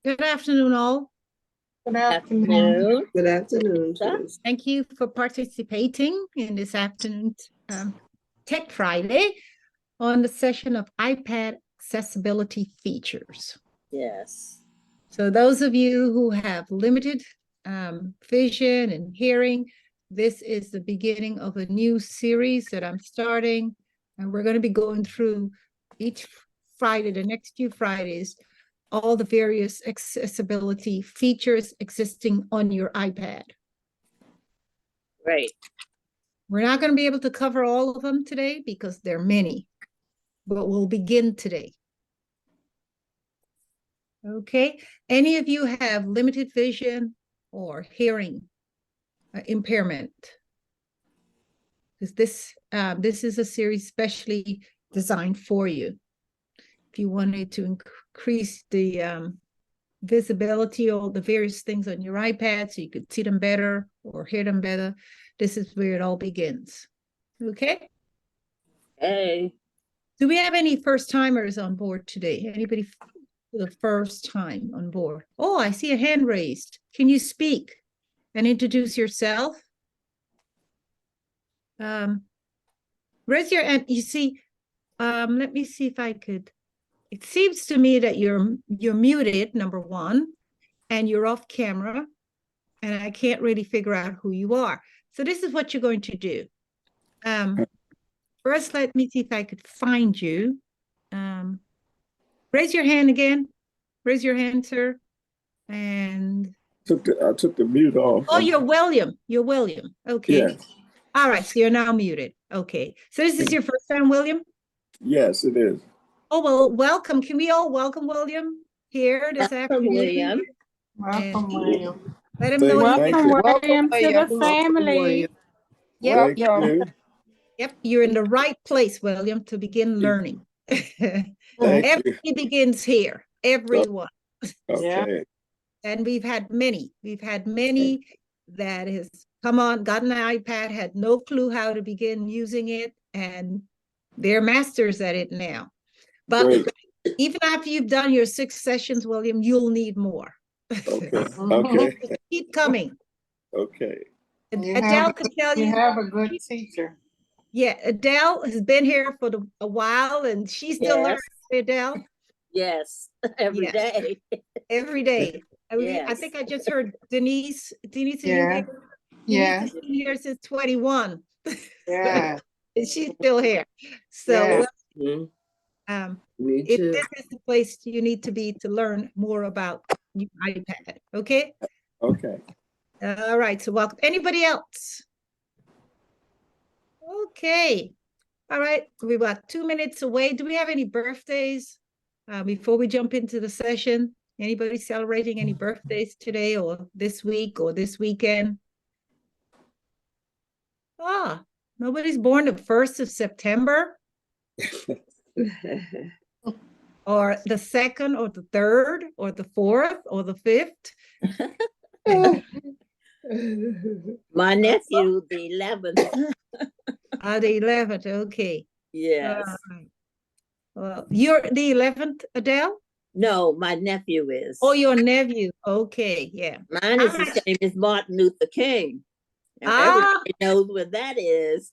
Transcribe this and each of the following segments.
Good afternoon, all. Good afternoon. Good afternoon. Thank you for participating in this afternoon's Tech Friday on the session of iPad accessibility features. Yes. So those of you who have limited vision and hearing, this is the beginning of a new series that I'm starting, and we're going to be going through each Friday, the next few Fridays, all the various accessibility features existing on your iPad. Right. We're not going to be able to cover all of them today because there are many, but we'll begin today. Okay. Any of you have limited vision or hearing impairment? Because this is a series specially designed for you. If you wanted to increase the visibility of the various things on your iPad so you could see them better or hear them better, this is where it all begins. Okay? Hey. Do we have any first-timers on board today? Anybody for the first time on board? Oh, I see a hand raised. Can you speak and introduce yourself? Raise your hand. You see, let me see if I could. It seems to me that you're muted, number one, and you're off camera, and I can't really figure out who you are. So this is what you're going to do. First, let me see if I could find you. Raise your hand again. Raise your hand, sir. And I took the mute off. oh, you're William. You're William. Okay. Yes. All right. So you're now muted. Okay. So this is your first time, William? Yes, it is. Oh, well, welcome. Can we all welcome William here this afternoon? William. And William. let him know. Welcome, William, to the family. Yep, Welcome. yep, you're in the right place, William, to begin learning. Everybody begins here, everyone. Okay. And we've had many that has come on, gotten an iPad, had no clue how to begin using it, and they're masters at it now. But Great. even after you've done your 6 sessions, William, you'll need more. Okay. Okay. Keep coming. Okay. Adele could tell you. You have a good teacher. Yeah, Adele has been here for a while, and she's still learning. Adele. Yes, every day. Every day. Yes. I think I just heard Denise. Denise, are Yeah. you here? Yeah. Denise has been here since 21. Yeah. And she's still here. So Yeah. this is the place you need to be to learn more about your iPad. Okay? Okay. All right. So welcome. Anybody else? Okay. All right. We're about 2 minutes away. Do we have any birthdays before we jump into the session? Anybody celebrating any birthdays today or this week or this weekend? Ah, nobody's born the 1st of September? Or the 2nd or the 3rd or the 4th or the 5th? My nephew, the 11th. The 11th, okay. Yes. Well, you're the 11th, Adele? No, my nephew is. Oh, your nephew. Okay, yeah. Mine is the same as Martin Luther King. And everybody knows what that is.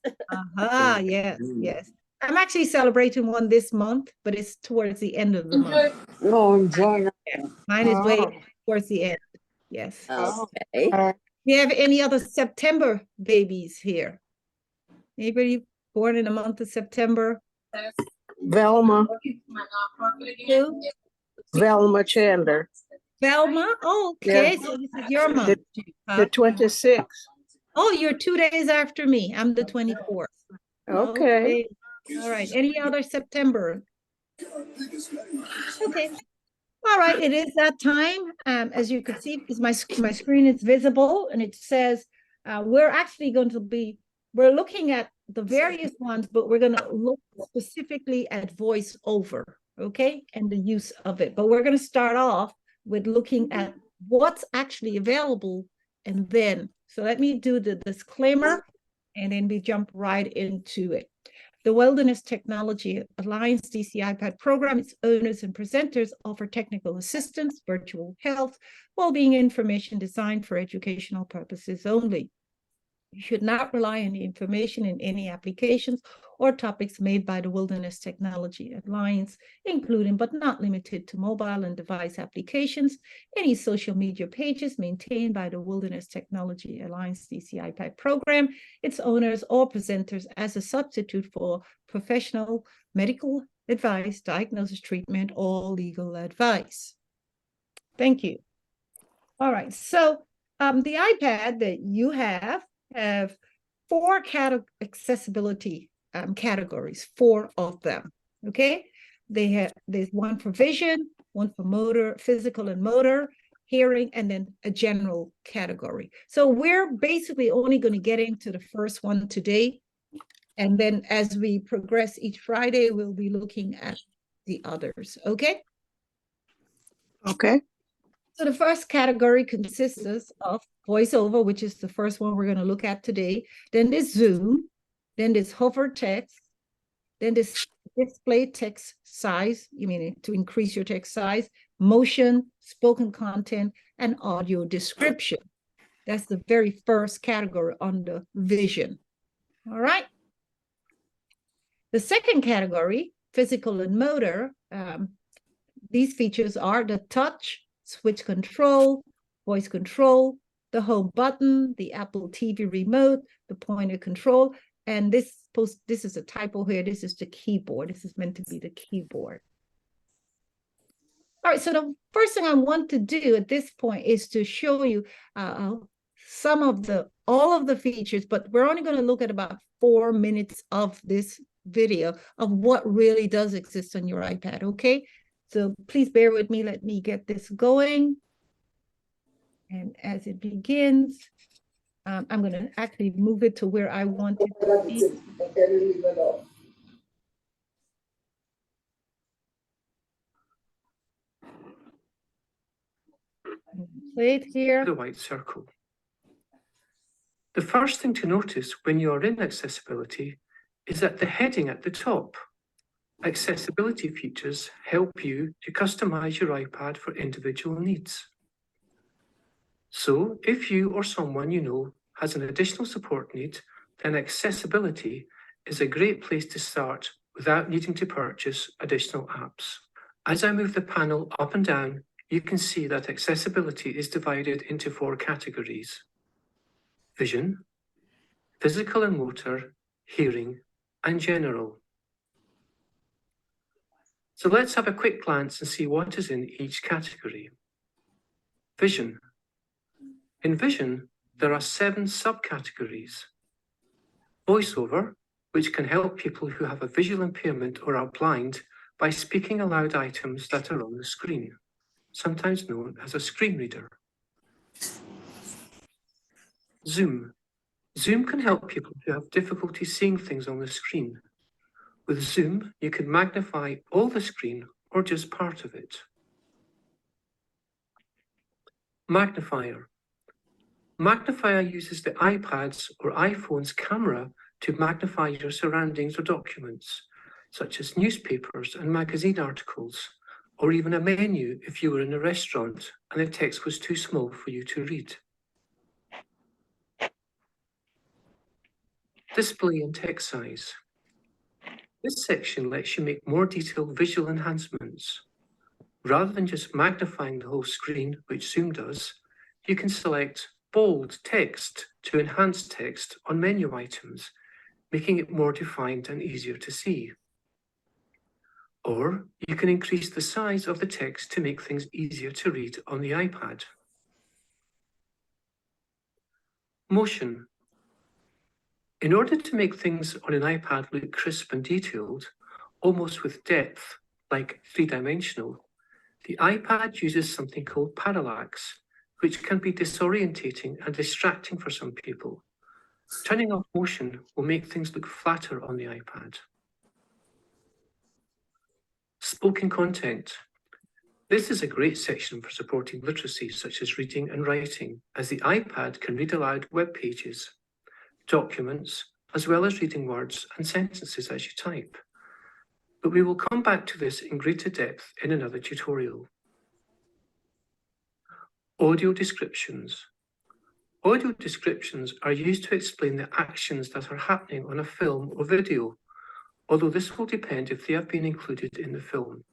Yes, yes. I'm actually celebrating one this month, but it's towards the end of the month. Oh, enjoy. Yeah, mine is way towards the end. Yes. Okay. Do you have any other September babies here? Anybody born in the month of September? Velma. Who? Velma Chandler. Velma? Oh, okay. Yeah. So this is your month. The 26th. Oh, you're 2 days after me. I'm the 24th. Okay. All right. Any other September? Okay. All right. It is that time. As you can see, because my screen is visible, and it says we're actually going to be, we're looking at the various ones, but we're going to look specifically at voiceover, okay, and the use of it. But we're going to start off with looking at what's actually available, and then, so let me do the disclaimer, and then we jump right into it. The Wilderness Technology Alliance DC iPad program, its owners and presenters offer technical assistance, virtual health, well-being information designed for educational purposes only. You should not rely on the information in any applications or topics made by the Wilderness Technology Alliance, including but not limited to mobile and device applications, any social media pages maintained by the Wilderness Technology Alliance DC iPad program, its owners or presenters as a substitute for professional medical advice, diagnosis, treatment, or legal advice. Thank you. All right, so the iPad that you have 4 accessibility categories, 4 of them, okay? There's one for vision, one for motor, physical and motor, hearing, and then a general category. So we're basically only going to get into the first one today. And then as we progress each Friday, we'll be looking at the others, okay? Okay. So the first category consists of voiceover, which is the first one we're going to look at today. Then there's Zoom, then there's hover text, then there's display text size, you mean to increase your text size, motion, spoken content, and audio description. That's the very first category under vision. All right. The second category, physical and motor, these features are the touch, switch control, voice control, the home button, the Apple TV remote, the pointer control, and this is a typo here. This is the keyboard. This is meant to be the keyboard. All right, so the first thing I want to do at this point is to show you all of the features, but we're only going to look at about 4 minutes of this video of what really does exist on your iPad, okay? So please bear with me. Let me get this going. And as it begins, I'm going to actually move it to where I want it to be. Play it here. The white circle. The first thing to notice when you are in accessibility is that the heading at the top. Accessibility features help you to customize your iPad for individual needs. So if you or someone you know has an additional support need, then accessibility is a great place to start without needing to purchase additional apps. As I move the panel up and down, you can see that accessibility is divided into 4 categories: vision, physical and motor, hearing, and general. So let's have a quick glance and see what is in each category. Vision. In vision, there are 7 subcategories. Voiceover, which can help people who have a visual impairment or are blind by speaking aloud items that are on the screen, sometimes known as a screen reader. Zoom. Zoom can help people who have difficulty seeing things on the screen. With Zoom, you can magnify all the screen or just part of it. Magnifier. Magnifier uses the iPad's or iPhone's camera to magnify your surroundings or documents, such as newspapers and magazine articles, or even a menu if you were in a restaurant and the text was too small for you to read. Display and text size. This section lets you make more detailed visual enhancements. Rather than just magnifying the whole screen, which Zoom does, you can select bold text to enhance text on menu items, making it more defined and easier to see. Or you can increase the size of the text to make things easier to read on the iPad. Motion. In order to make things on an iPad look crisp and detailed, almost with depth, like 3-dimensional, the iPad uses something called parallax, which can be disorientating and distracting for some people. Turning off motion will make things look flatter on the iPad. Spoken content. This is a great section for supporting literacy such as reading and writing, as the iPad can read aloud web pages, documents, as well as reading words and sentences as you type. But we will come back to this in greater depth in another tutorial. Audio descriptions. Audio descriptions are used to explain the actions that are happening on a film or video, although this will depend if they have been included in the film.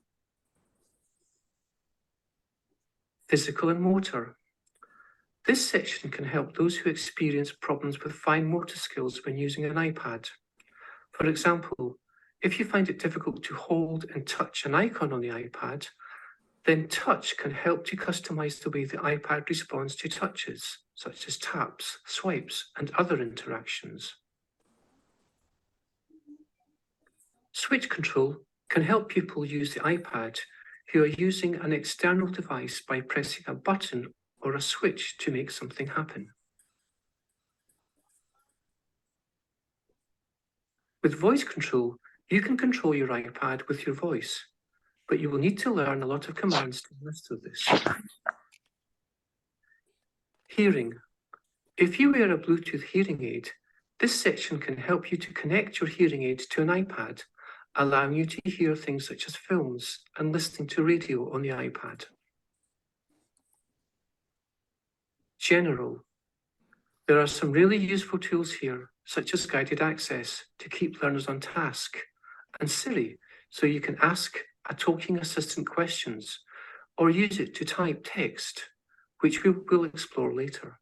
Physical and motor. This section can help those who experience problems with fine motor skills when using an iPad. For example, if you find it difficult to hold and touch an icon on the iPad, then touch can help to customize the way the iPad responds to touches, such as taps, swipes, and other interactions. Switch control can help people use the iPad who are using an external device by pressing a button or a switch to make something happen. With voice control, you can control your iPad with your voice, but you will need to learn a lot of commands to master this. Hearing. If you wear a Bluetooth hearing aid, this section can help you to connect your hearing aid to an iPad, allowing you to hear things such as films and listening to radio on the iPad. General. There are some really useful tools here, such as guided access to keep learners on task, and Siri, so you can ask a talking assistant questions, or use it to type text, which we will explore later.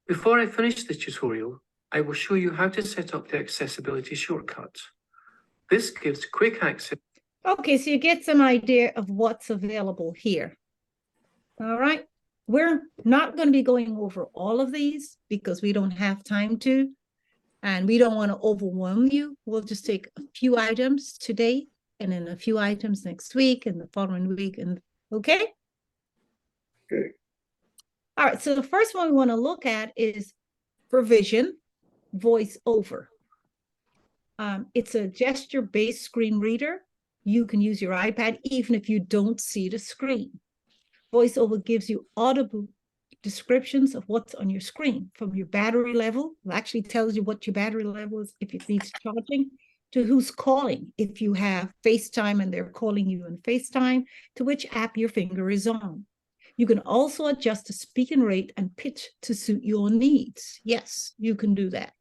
Before I finish this tutorial, I will show you how to set up the accessibility shortcut. This gives quick access. Okay, so you get some idea of what's available here. All right, we're not going to be going over all of these because we don't have time to, and we don't want to overwhelm you. We'll just take a few items today and then a few items next week and the following week. And okay? Okay. All right, so the first one we want to look at is provision, voice over. It's a gesture-based screen reader. You can use your iPad even if you don't see the screen. VoiceOver gives you audible descriptions of what's on your screen, from your battery level. It actually tells you what your battery level is if it needs charging, to who's calling, if you have FaceTime and they're calling you on FaceTime, to which app your finger is on. You can also adjust the speaking rate and pitch to suit your needs. Yes, you can do that.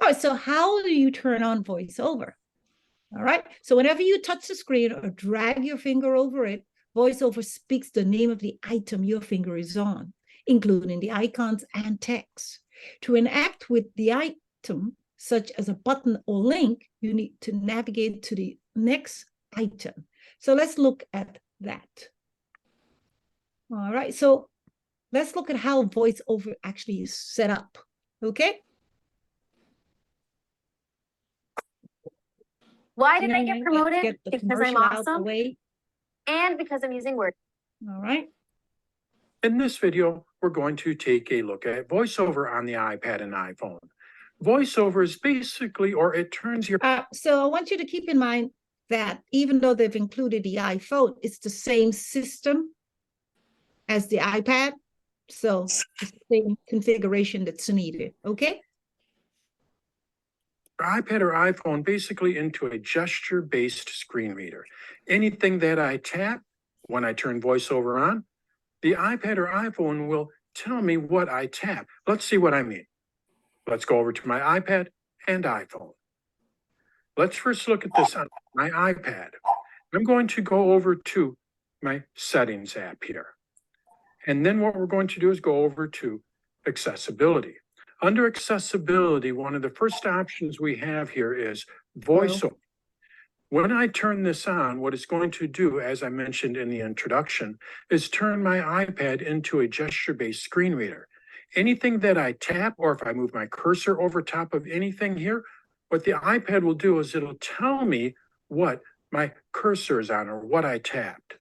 All right, so how do you turn on VoiceOver? All right, so whenever you touch the screen or drag your finger over it, VoiceOver speaks the name of the item your finger is on, including the icons and text. To interact with the item, such as a button or link, you need to navigate to the next item. So let's look at that. All right, so let's look at how VoiceOver actually is set up, okay? Why did I get promoted? Because I'm awesome and because I'm using Word. All right. In this video, we're going to take a look at VoiceOver on the iPad and iPhone. VoiceOver is basically, or it turns your... So I want you to keep in mind that even though they've included the iPhone, it's the same system as the iPad. So it's the same configuration that's needed, okay? iPad or iPhone basically into a gesture-based screen reader. Anything that I tap when I turn VoiceOver on, the iPad or iPhone will tell me what I tap. Let's see what I mean. Let's go over to my iPad and iPhone. Let's first look at this on my iPad. I'm going to go over to my Settings app here. And then what we're going to do is go over to Accessibility. Under Accessibility, one of the first options we have here is VoiceOver. When I turn this on, what it's going to do, as I mentioned in the introduction, is turn my iPad into a gesture-based screen reader. Anything that I tap, or if I move my cursor over top of anything here, what the iPad will do is it'll tell me what my cursor is on or what I tapped.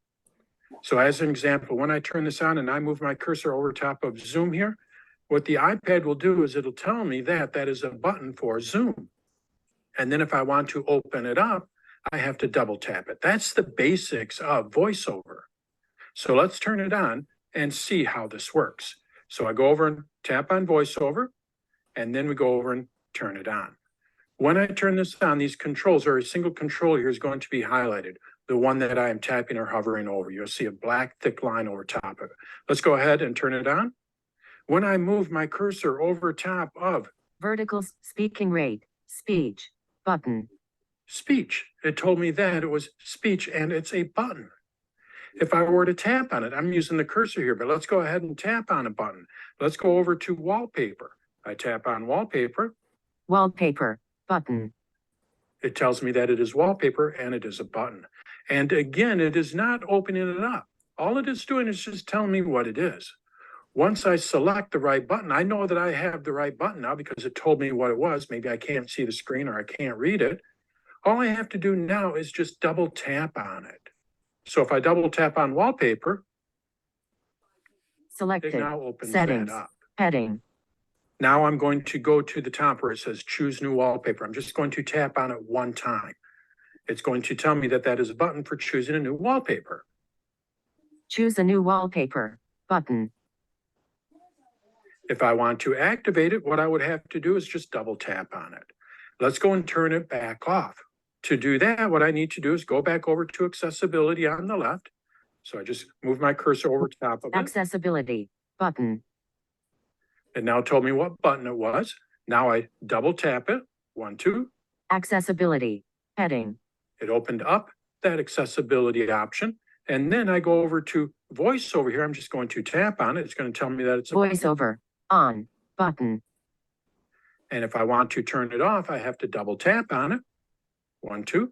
So as an example, when I turn this on and I move my cursor over top of Zoom here, what the iPad will do is it'll tell me that that is a button for Zoom. And then if I want to open it up, I have to double tap it. That's the basics of VoiceOver. So let's turn it on and see how this works. So I go over and tap on voiceover, and then we go over and turn it on. When I turn this on, these controls, or a single control here is going to be highlighted, the one that I am tapping or hovering over. You'll see a black thick line over top of it. Let's go ahead and turn it on. When I move my cursor over top of vertical speaking rate, speech, button. speech, it told me that it was speech and it's a button. If I were to tap on it, I'm using the cursor here, but let's go ahead and tap on a button. Let's go over to wallpaper. I tap on wallpaper. Wallpaper, button. It tells me that it is wallpaper and it is a button. And again, it is not opening it up. All it is doing is just telling me what it is. Once I select the right button, I know that I have the right button now because it told me what it was. Maybe I can't see the screen or I can't read it. All I have to do now is just double tap on it. So if I double tap on wallpaper, Selected. it now opens Settings. that up. Heading. Now I'm going to go to the top where it says choose new wallpaper. I'm just going to tap on it one time. It's going to tell me that that is a button for choosing a new wallpaper. Choose a new wallpaper, button. If I want to activate it, what I would have to do is just double tap on it. Let's go and turn it back off. To do that, what I need to do is go back over to accessibility on the left. So I just move my cursor over top of it. Accessibility, button. It now told me what button it was. Now I double tap it, 1, 2. Accessibility, heading. It opened up that accessibility option. And then I go over to voiceover here. I'm just going to tap on it. It's going to tell me that it's a voiceover, on, button. And if I want to turn it off, I have to double tap on it. 1, 2.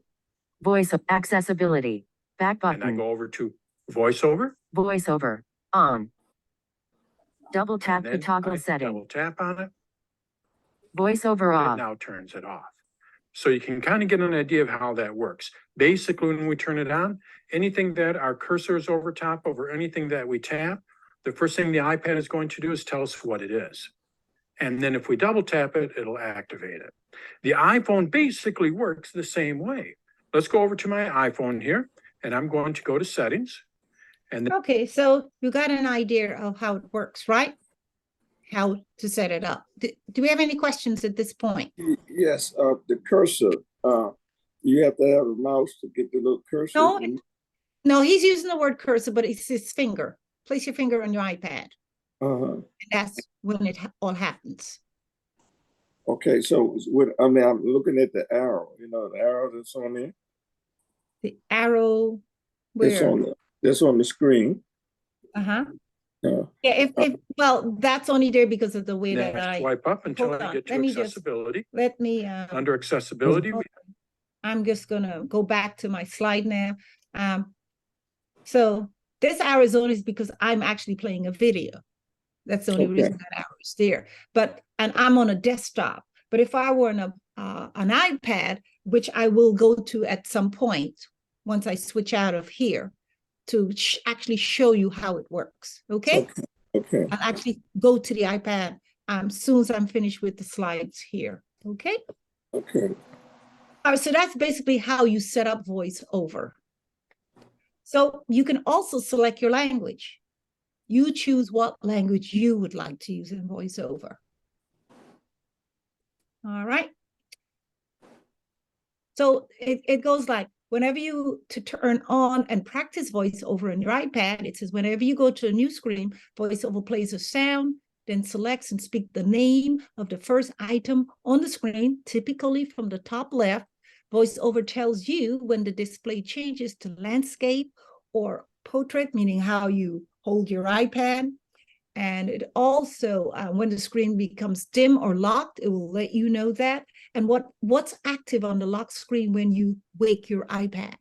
Voice of accessibility, back button. And I go over to voiceover. Voiceover, on. Double tap And to then toggle I setting. double tap on it. Voiceover It off. now turns it off. So you can kind of get an idea of how that works. Basically, when we turn it on, anything that our cursor is over top of or anything that we tap, the first thing the iPad is going to do is tell us what it is. And then if we double tap it, it'll activate it. The iPhone basically works the same way. Let's go over to my iPhone here, and I'm going to go to settings. And Okay, so you got an idea of how it works, right? How to set it up. Do we have any questions at this point? Yes, the cursor, you have to have a mouse to get the little cursor. No, no, he's using the word cursor, but it's his finger. Place your finger on your iPad. Uh-huh. And that's when it all happens. Okay, so I'm looking at the arrow, the arrow that's on there. The arrow It's where? that's on the screen. Uh-huh. Yeah. Yeah, well, that's only there because of the way then that I I swipe up until hold I on. get to Let me just- accessibility. let me Under accessibility, I'm just gonna go back to my slide now. So this arrow is only because I'm actually playing a video. That's the only reason that arrow is there. And I'm on a desktop. But if I were on an iPad, which I will go to at some point once I switch out of here to actually show you how it works. Okay. Okay. I'll actually go to the iPad as soon as I'm finished with the slides here. Okay. Okay. All right, so that's basically how you set up VoiceOver. So you can also select your language. You choose what language you would like to use in VoiceOver. All right. So it goes like, whenever you to turn on and practice VoiceOver on your iPad, it says whenever you go to a new screen, VoiceOver plays a sound, then selects and speak the name of the first item on the screen, typically from the top left. VoiceOver tells you when the display changes to landscape or portrait, meaning how you hold your iPad. And it also, when the screen becomes dim or locked, it will let you know that. And what's active on the lock screen when you wake your iPad.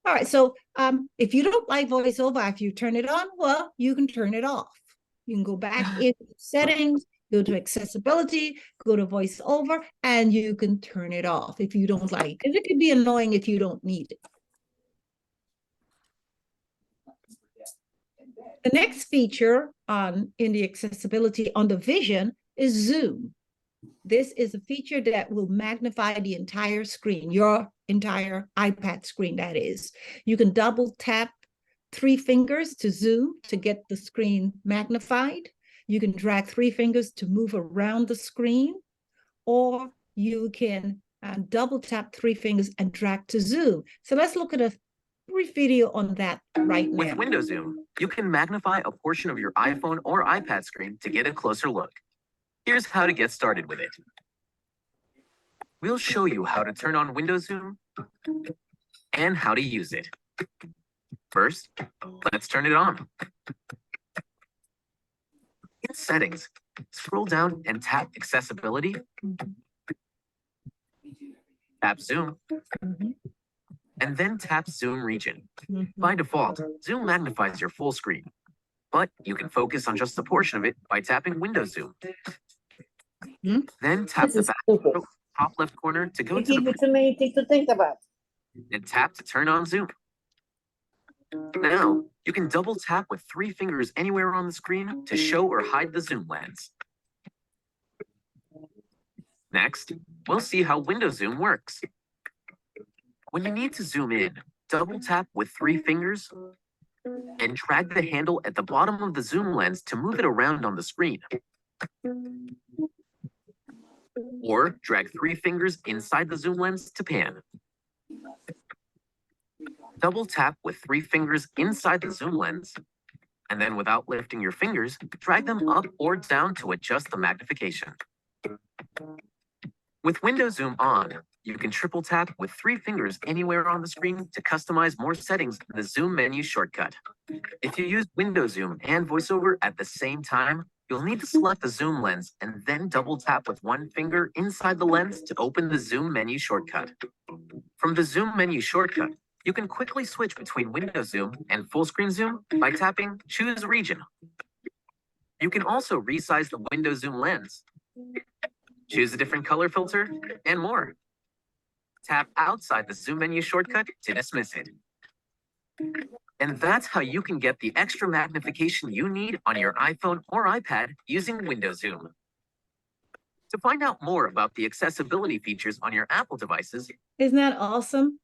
All right, so if you don't like VoiceOver after you turn it on, well, you can turn it off. You can go back into settings, go to accessibility, go to VoiceOver, and you can turn it off if you don't like it. Because it can be annoying if you don't need it. The next feature in the accessibility on the vision is zoom. This is a feature that will magnify the entire screen, your entire iPad screen, that is. You can double tap 3 fingers to zoom to get the screen magnified. You can drag 3 fingers to move around the screen, or you can double tap 3 fingers and drag to zoom. So let's look at a brief video on that right now. With Windows Zoom, you can magnify a portion of your iPhone or iPad screen to get a closer look. Here's how to get started with it. We'll show you how to turn on Windows Zoom and how to use it. First, let's turn it on. In Settings, scroll down and tap Accessibility. Tap Zoom. And then tap Zoom Region. By default, Zoom magnifies your full screen, but you can focus on just a portion of it by tapping Windows Zoom. Then tap the back top left corner to go to Give the me too many things to think about. and tap to turn on Zoom. Now, you can double tap with 3 fingers anywhere on the screen to show or hide the zoom lens. Next, we'll see how Windows Zoom works. When you need to zoom in, double tap with 3 fingers and drag the handle at the bottom of the zoom lens to move it around on the screen. Or drag 3 fingers inside the zoom lens to pan. Double tap with 3 fingers inside the zoom lens, and then without lifting your fingers, drag them up or down to adjust the magnification. With Windows Zoom on, you can triple tap with 3 fingers anywhere on the screen to customize more settings in the Zoom menu shortcut. If you use Windows Zoom and VoiceOver at the same time, you'll need to select the zoom lens and then double tap with 1 finger inside the lens to open the Zoom menu shortcut. From the Zoom menu shortcut, you can quickly switch between Windows Zoom and full screen zoom by tapping Choose Region. You can also resize the Windows Zoom lens, choose a different color filter, and more. Tap outside the Zoom menu shortcut to dismiss it. And that's how you can get the extra magnification you need on your iPhone or iPad using Windows Zoom. To find out more about the accessibility features on your Apple devices, Isn't that awesome?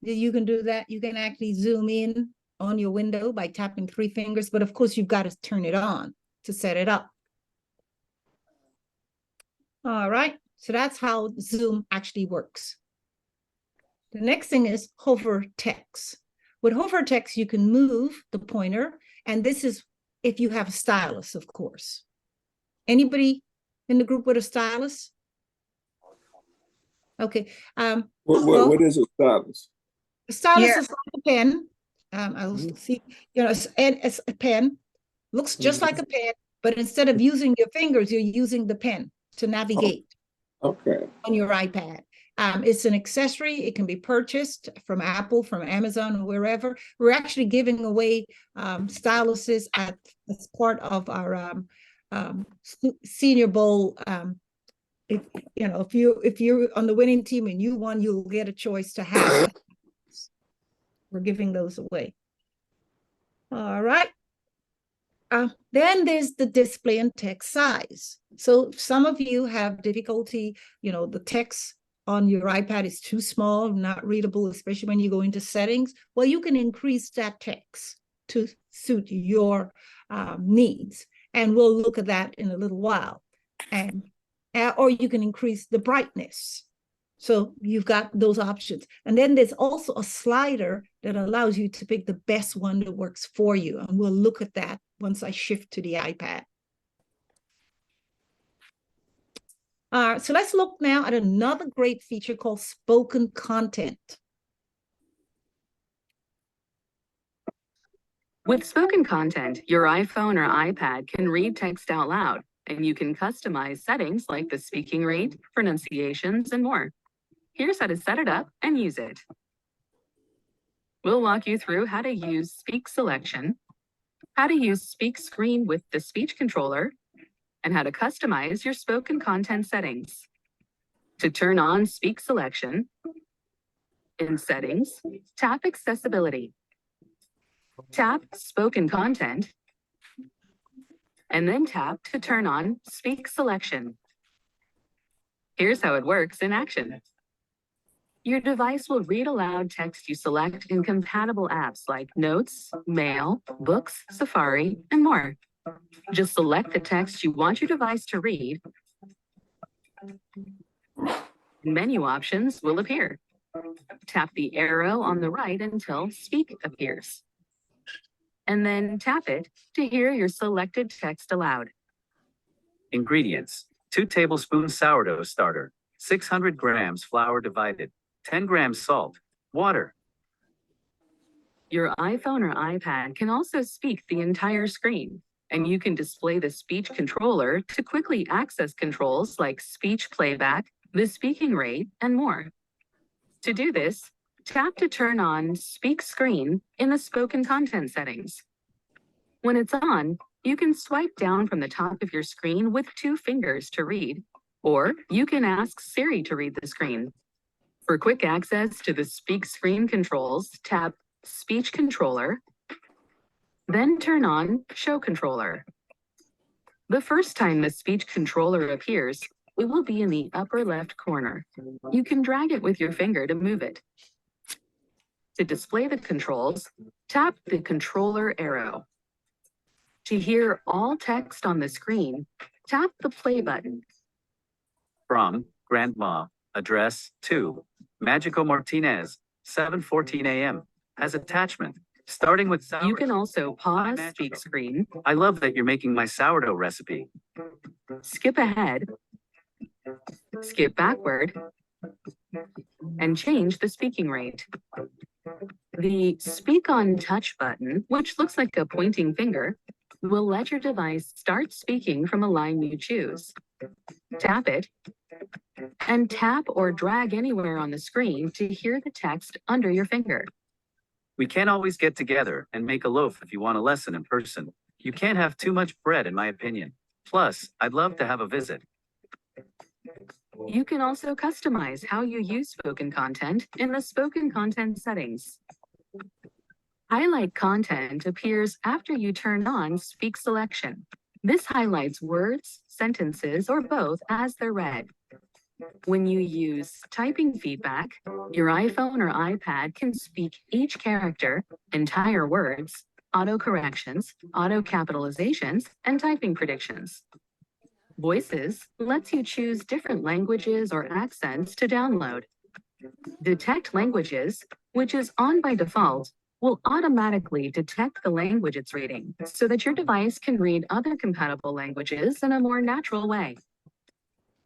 That you can do that. You can actually zoom in on your window by tapping 3 fingers, but of course you've got to turn it on to set it up. All right, so that's how Zoom actually works. The next thing is hover text. With hover text, you can move the pointer, and this is if you have a stylus, of course. Anybody in the group with a stylus? Okay. What is a stylus? A stylus is like a pen. I'll see, it's a pen. Looks just like a pen, but instead of using your fingers, you're using the pen to navigate on your iPad. It's an accessory. It can be purchased from Apple, from Amazon, or wherever. We're actually giving away styluses as part of our Senior Bowl. If you're on the winning team and you won, you'll get a choice to have. We're giving those away. All right. Then there's the display and text size. So some of you have difficulty, the text on your iPad is too small, not readable, especially when you go into settings. Well, you can increase that text to suit your needs. And we'll look at that in a little while. Or you can increase the brightness. So you've got those options. And then there's also a slider that allows you to pick the best one that works for you. And we'll look at that once I shift to the iPad. So let's look now at another great feature called spoken content. With spoken content, your iPhone or iPad can read text out loud, and you can customize settings like the speaking rate, pronunciations, and more. Here's how to set it up and use it. We'll walk you through how to use Speak Selection, how to use Speak Screen with the speech controller, and how to customize your spoken content settings. To turn on Speak Selection, in Settings, tap Accessibility. Tap Spoken Content, and then tap to turn on Speak Selection. Here's how it works in action. Your device will read aloud text you select in compatible apps like Notes, Mail, Books, Safari, and more. Just select the text you want your device to read. Menu options will appear. Tap the arrow on the right until Speak appears. And then tap it to hear your selected text aloud. Ingredients: 2 tablespoons sourdough starter, 600 grams flour divided, 10 grams salt, water. Your iPhone or iPad can also speak the entire screen, and you can display the speech controller to quickly access controls like speech playback, the speaking rate, and more. To do this, tap to turn on Speak Screen in the spoken content settings. When it's on, you can swipe down from the top of your screen with 2 fingers to read, or you can ask Siri to read the screen. For quick access to the Speak Screen controls, tap Speech Controller, then turn on Show Controller. The first time the speech controller appears, it will be in the upper left corner. You can drag it with your finger to move it. To display the controls, tap the controller arrow. To hear all text on the screen, tap the play button. From Grandma, address 2, Magico Martinez, 7:14 a.m. Has attachment, starting with sourdough. You can also pause Speak Screen, I love that you're making my sourdough recipe. skip ahead, skip backward, and change the speaking rate. The Speak on Touch button, which looks like a pointing finger, will let your device start speaking from a line you choose. Tap it, and tap or drag anywhere on the screen to hear the text under your finger. We can't always get together and make a loaf if you want a lesson in person. You can't have too much bread, in my opinion. Plus, I'd love to have a visit. You can also customize how you use spoken content in the spoken content settings. Highlight content appears after you turn on Speak Selection. This highlights words, sentences, or both as they're read. When you use typing feedback, your iPhone or iPad can speak each character, entire words, auto-corrections, auto-capitalizations, and typing predictions. Voices lets you choose different languages or accents to download. Detect Languages, which is on by default, will automatically detect the language it's reading so that your device can read other compatible languages in a more natural way.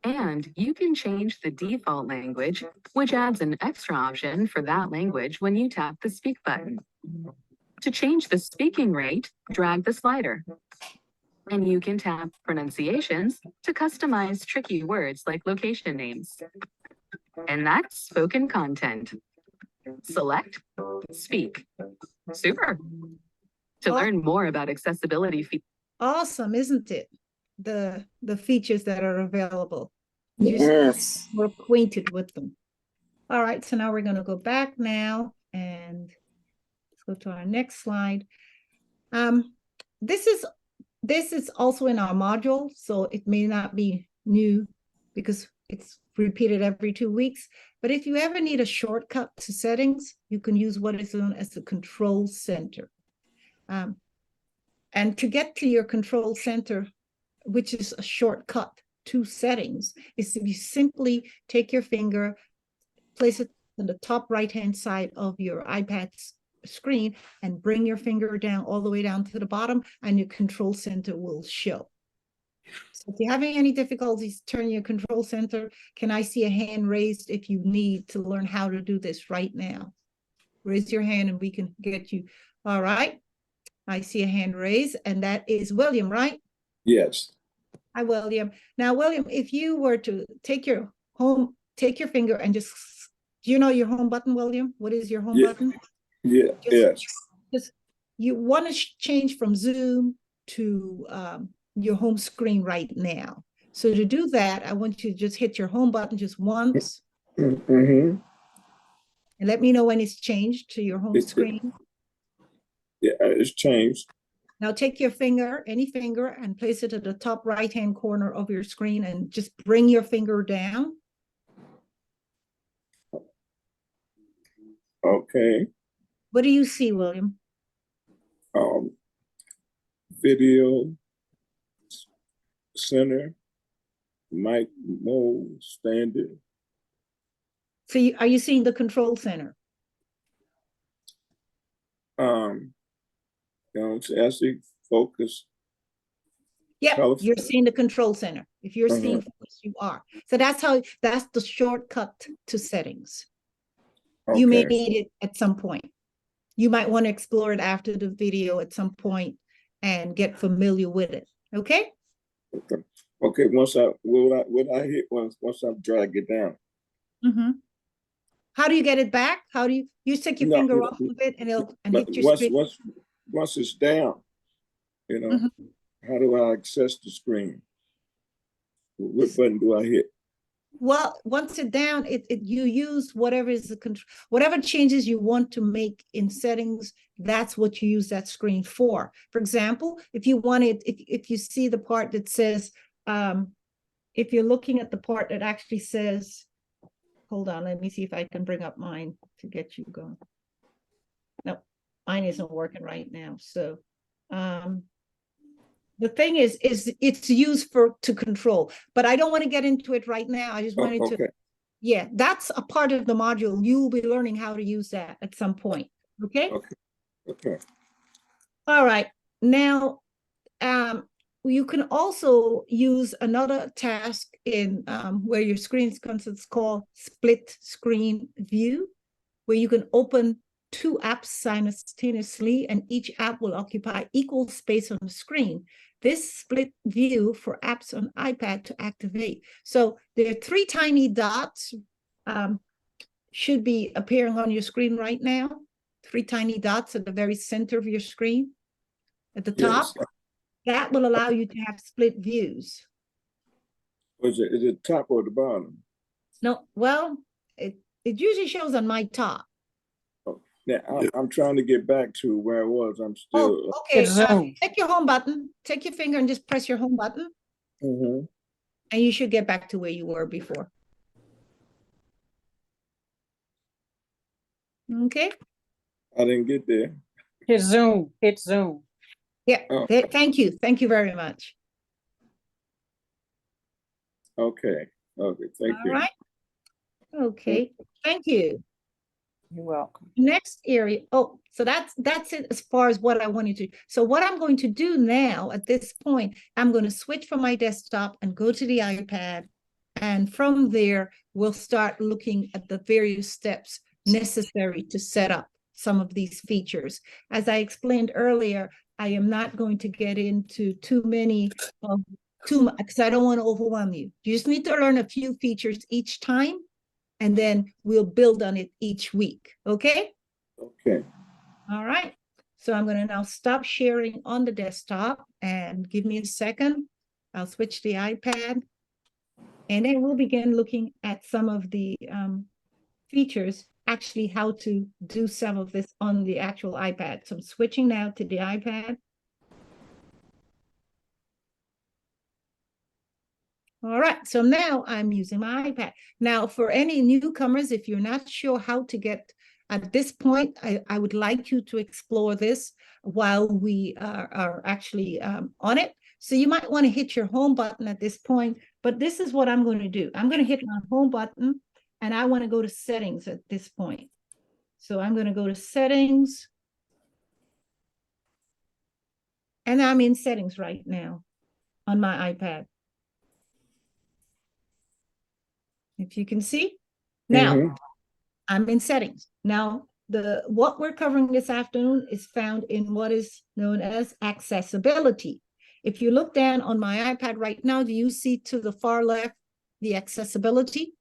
And you can change the default language, which adds an extra option for that language when you tap the Speak button. To change the speaking rate, drag the slider. And you can tap Pronunciations to customize tricky words like location names. And that's spoken content. Select, Speak. Super. To learn more about accessibility features. Awesome, isn't it? The features that are available. Yes. We're acquainted with them. All right, so now we're going to go back now and let's go to our next slide. This is also in our module, so it may not be new because it's repeated every 2 weeks. But if you ever need a shortcut to settings, you can use what is known as the control center. And to get to your control center, which is a shortcut to settings, is if you simply take your finger, place it on the top right-hand side of your iPad's screen, and bring your finger down all the way down to the bottom, and your control center will show. So if you're having any difficulties turning your control center, can I see a hand raised if you need to learn how to do this right now? Raise your hand and we can get you. All right. I see a hand raised, and that is William, right? Yes. Hi, William. Now, William, if you were to take your finger and just, do you know your home button, William? What is your home button? Yeah. Yes. Just you want to change from Zoom to your home screen right now. So to do that, I want you to just hit your home button just once. Mm-hmm. And let me know when it's changed to your home screen. Yeah, it's changed. Now take your finger, any finger, and place it at the top right-hand corner of your screen and just bring your finger down. Okay. What do you see, William? Video center, mic mode, standard. So are you seeing the control center? It's actually focus. Yep, Color. you're seeing the control center. If you're seeing focus, you are. So that's the shortcut to settings. Okay. You may need it at some point. You might want to explore it after the video at some point and get familiar with it. Okay? Okay. Okay. Once I hit once I drag it down. Mm-hmm. How do you get it back? How do you stick your finger off of it and hit your screen? Once it's down, how do I access the screen? What button do I hit? Well, once it's down, you use whatever is the control, whatever changes you want to make in settings. That's what you use that screen for. For example, if you wanted, if you see the part that says, if you're looking at the part that actually says, hold on, let me see if I can bring up mine to get you going. No, mine isn't working right now. So, the thing is it's used to control, but I don't want to get into it right now. I just wanted to, yeah, that's a part of the module. You'll be learning how to use that at some point. Okay. Okay. All right. Now, you can also use another task in where your screen is, it's called split screen view, where you can open two apps simultaneously and each app will occupy equal space on the screen. This split view for apps on iPad to activate. So there are three tiny dots should be appearing on your screen right now. Three tiny dots at the very center of your screen at the top. Yes. That will allow you to have split views. Is it top or the bottom? No, well, it usually shows on my top. Yeah, I'm trying to get back to where I was. I'm still. Oh, okay. Take your home button. Take your finger and just press your home button. Mm-hmm. And you should get back to where you were before. Okay. I didn't get there. Hit zoom. Hit zoom. Yeah. Oh. Thank you. Thank you very much. Okay. Okay. Thank you. All right. Okay. Thank you. You're welcome. Next area. Oh, so that's it as far as what I wanted to. So what I'm going to do now at this point, I'm going to switch from my desktop and go to the iPad. And from there, we'll start looking at the various steps necessary to set up some of these features. As I explained earlier, I am not going to get into too many, because I don't want to overwhelm you. You just need to learn a few features each time. And then we'll build on it each week, okay? Okay. All right. So I'm going to now stop sharing on the desktop and give me a second. I'll switch the iPad. And then we'll begin looking at some of the features, actually how to do some of this on the actual iPad. So I'm switching now to the iPad. All right, so now I'm using my iPad. Now, for any newcomers, if you're not sure how to get at this point, I would like you to explore this while we are actually on it. So you might want to hit your home button at this point, but this is what I'm going to do. I'm going to hit my home button and I want to go to settings at this point. So I'm going to go to settings. And I'm in settings right now on my iPad. If you can see. Now, I'm in settings. Now, what we're covering this afternoon is found in what is known as accessibility. If you look down on my iPad right now, do you see to the far left the accessibility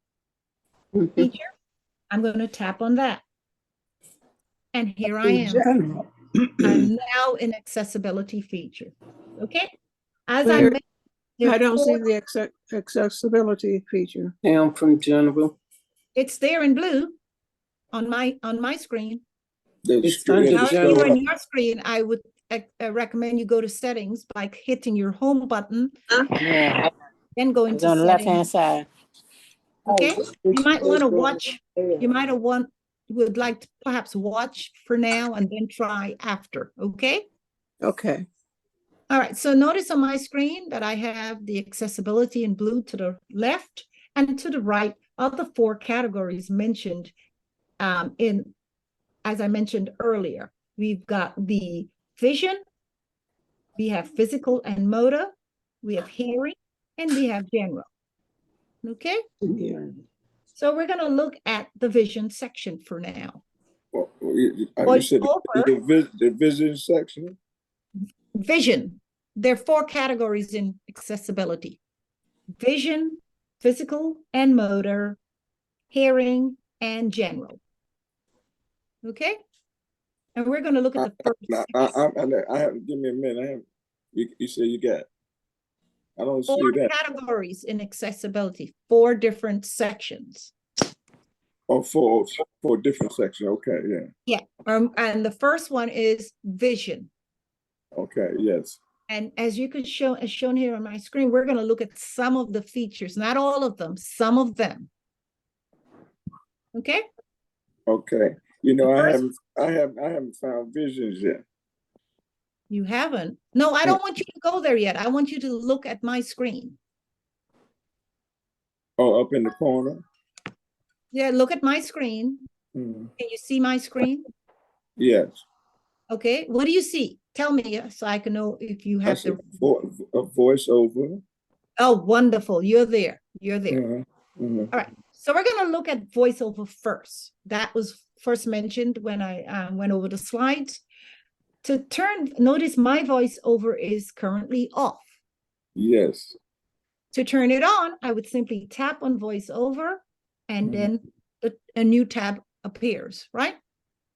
feature? I'm going to tap on that. And here I am. I'm now in accessibility feature. Okay? As I mentioned, I don't see the accessibility feature. I'm from general. It's there in blue on my screen. It's under now, general. if you're on your screen, I would recommend you go to settings by hitting your home button. Yeah. Then go into on the settings. left-hand side. Okay. You might want to watch. You might want would like to perhaps watch for now and then try after, okay? Okay. All right, so notice on my screen that I have the accessibility in blue to the left and to the right of the 4 categories mentioned as I mentioned earlier. We've got the vision, we have physical and motor, we have hearing, and we have general. Okay? Yeah. So we're going to look at the vision section for now. Well, you Voice said over. the vision section? Vision. There are 4 categories in accessibility: vision, physical and motor, hearing, and general. Okay? And we're going to look at the first. I haven't, give me a minute. I haven't, you say you got, I don't 4 see that. categories in accessibility, 4 different sections. Oh, four different sections. Okay, yeah. Yeah. And the first one is vision. Okay, yes. And as you can show, as shown here on my screen, we're going to look at some of the features, not all of them, some of them. Okay. Okay. You know, First, I haven't found visions yet. you haven't. No, I don't want you to go there yet. I want you to look at my screen. Oh, up in the corner. Yeah, look at my screen. Mm. Can you see my screen? Yes. Okay. What do you see? Tell me so I can know if you have the a voiceover. Oh, wonderful. You're there. You're there. Mm-hmm. All right. So we're going to look at voiceover first. That was first mentioned when I went over the slides. To turn, notice my voiceover is currently off. Yes. To turn it on, I would simply tap on voiceover and then a new tab appears, right?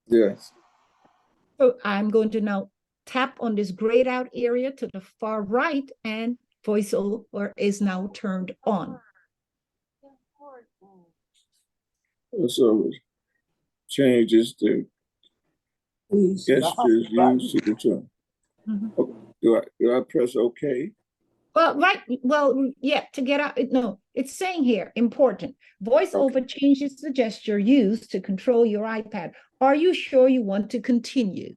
Yes. So I'm going to now tap on this grayed out area to the far right and voiceover is now turned on. So changes to gestures used to the tone. Do I press OK? Well, right. Well, yeah, to get out. No, it's saying here, important. VoiceOver changes the gesture used to control your iPad. Are you sure you want to continue?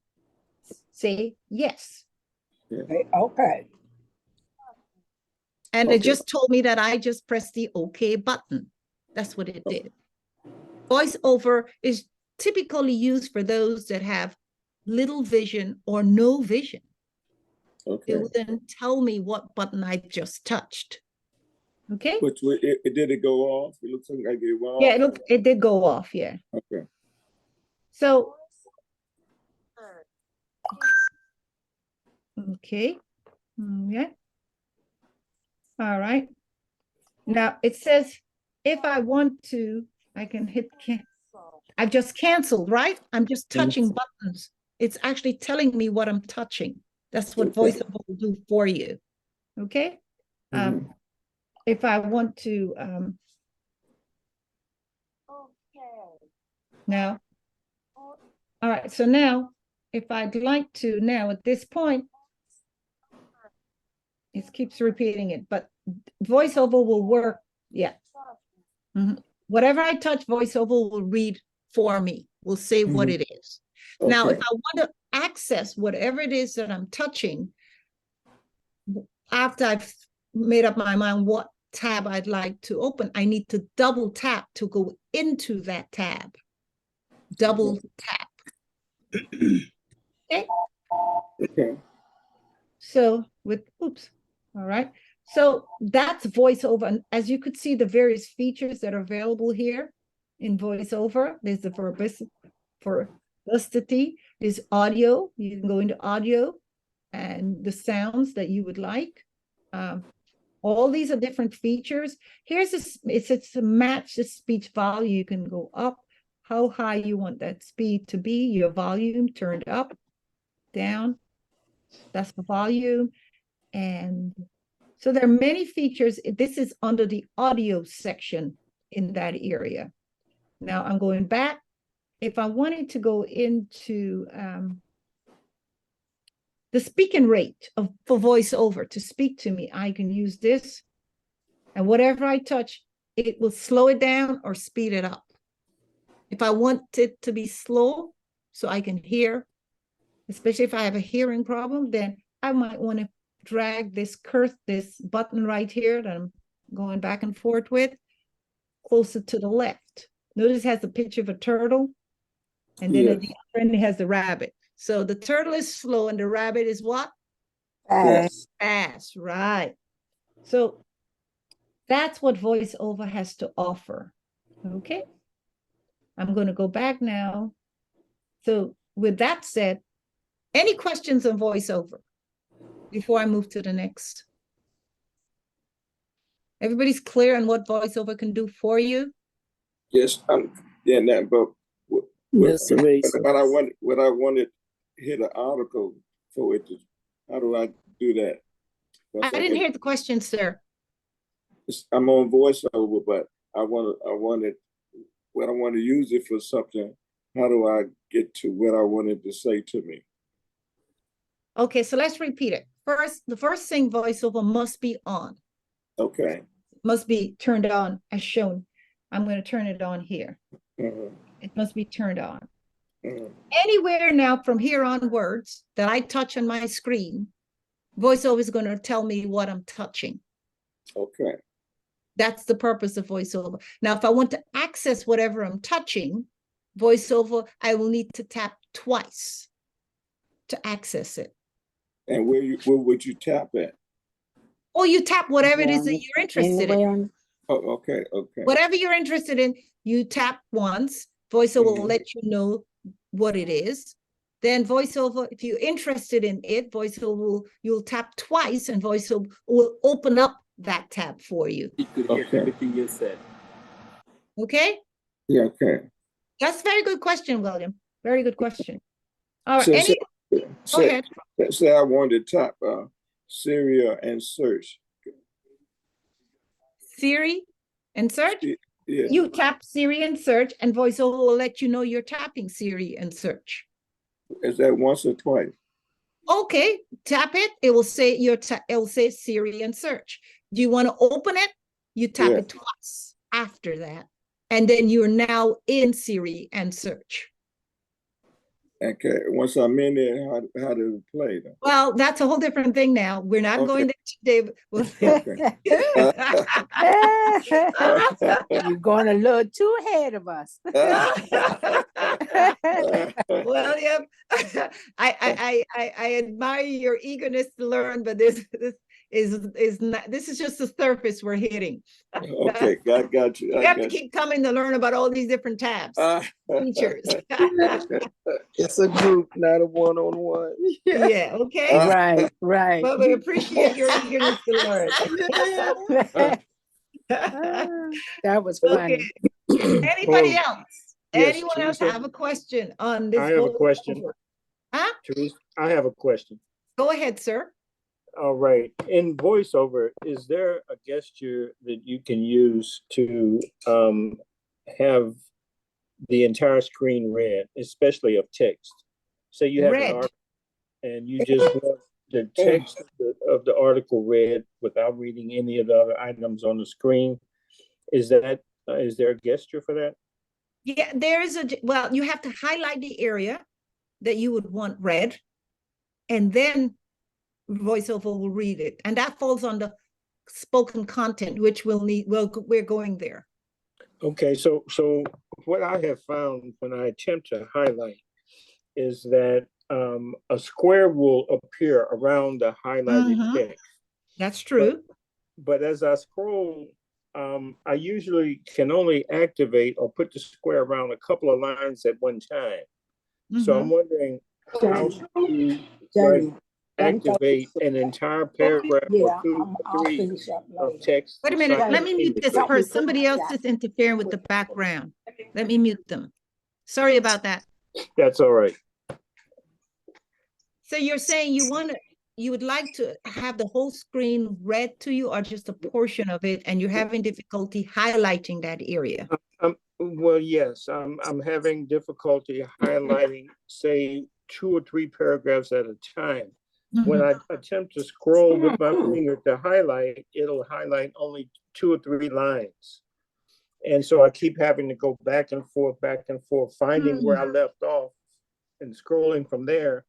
Say yes. Yeah. Okay. And it just told me that I just pressed the OK button. That's what it did. VoiceOver is typically used for those that have little vision or no vision. Okay. It will then tell me what button I just touched. Okay. Which it did it go off? It looks like it went off. Yeah, it did go off. Yeah. Okay. So. Okay. Yeah. All right. Now it says if I want to, I can hit cancel. I've just canceled, right? I'm just touching buttons. It's actually telling me what I'm touching. That's what VoiceOver will do for you. Okay. If I want to now. All right. So now if I'd like to now at this point, it keeps repeating it, but VoiceOver will work. Yeah. Whatever I touch, VoiceOver will read for me, will say what it is. Okay. Now, if I want to access whatever it is that I'm touching, after I've made up my mind what tab I'd like to open, I need to double tap to go into that tab. Double tap. Okay. Okay. So with, oops. All right. So that's VoiceOver. And as you could see, the various features that are available here in VoiceOver, there's the verbosity, there's audio. You can go into audio and the sounds that you would like. All these are different features. Here's this, it's to match the speech volume. You can go up, how high you want that speed to be, your volume turned up, down. That's the volume. And so there are many features. This is under the audio section in that area. Now I'm going back. If I wanted to go into the speaking rate for VoiceOver to speak to me, I can use this. And whatever I touch, it will slow it down or speed it up. If I want it to be slow so I can hear, especially if I have a hearing problem, then I might want to drag this button right here that I'm going back and forth with closer to the left. Notice it has a picture of a turtle, and then at the other end it has the rabbit. So the turtle is slow and the rabbit is what? Fast. Fast, right. So that's what VoiceOver has to offer. Okay. I'm going to go back now. So with that said, any questions on VoiceOver before I move to the next? Everybody's clear on what VoiceOver can do for you? Yes, but Yes, Teresa. what I wanted hit an article for it to, how do I do that? I didn't hear the question, sir. I'm on VoiceOver, but I wanted when I want to use it for something, how do I get to what I wanted to say to me? Okay, so let's repeat it. First, the first thing, VoiceOver must be on. Okay. Must be turned on as shown. I'm going to turn it on here. Uh-huh. It must be turned on. Uh-huh. Anywhere now from here onwards that I touch on my screen, VoiceOver is going to tell me what I'm touching. Okay. That's the purpose of VoiceOver. Now, if I want to access whatever I'm touching, VoiceOver, I will need to tap twice to access it. And where would you tap at? Or you tap whatever it is that you're interested in. Oh, okay, okay. Whatever you're interested in, you tap once. VoiceOver will let you know what it is. Then VoiceOver, if you're interested in it, VoiceOver you'll tap twice, and VoiceOver will open up that tab for you. You could hear everything you said. Okay? Yeah, okay. That's a very good question, William. Very good question. All right. Go ahead. Say I wanted to tap Syria and search. Siri and search? Yeah. You tap Siri and search, and VoiceOver will let you know you're tapping Siri and search. Is that once or twice? Okay, tap it. It will say it will say Siri and search. Do you want to open it? You tap it twice after that, and then you're now in Siri and search. Okay. Once I'm in there, how do it play then? Well, that's a whole different thing now. We're not going there today. You're going a little too ahead of us. William, I admire your eagerness to learn, but this is not. This is just the surface we're hitting. Okay, got you. You have to keep coming to learn about all these different tabs, features. It's a group, not a one-on-one. Yeah. Okay. Right. But we appreciate your eagerness to learn. That was funny. Okay. Anybody else? Yes, Anyone else Teresa, have a question on this? I have a question. Huh? Teresa, I have a question. Go ahead, sir. All right. In VoiceOver, is there a gesture that you can use to have the entire screen read, especially of text? Say you have an article and you just want the text of the article read without reading any of the other items on the screen. Is there a gesture for that? Yeah, well, you have to highlight the area that you would want read, and then VoiceOver will read it. And that falls on the spoken content, which we're going there. Okay, so what I have found when I attempt to highlight is that a square will appear around the highlighted text. That's true. But as I scroll, I usually can only activate or put the square around a couple of lines at one time. So I'm wondering how to activate an entire paragraph or two or three of text. Wait a minute, let me mute this first. Somebody else is interfering with the background. Let me mute them. Sorry about that. That's all right. So you're saying you would like to have the whole screen read to you, or just a portion of it, and you're having difficulty highlighting that area? Well, yes, I'm having difficulty highlighting, say, 2 or 3 paragraphs at a time. When I attempt to scroll with my finger to highlight, it'll highlight only 2 or 3 lines. And so I keep having to go back and forth, finding where I left off and scrolling from there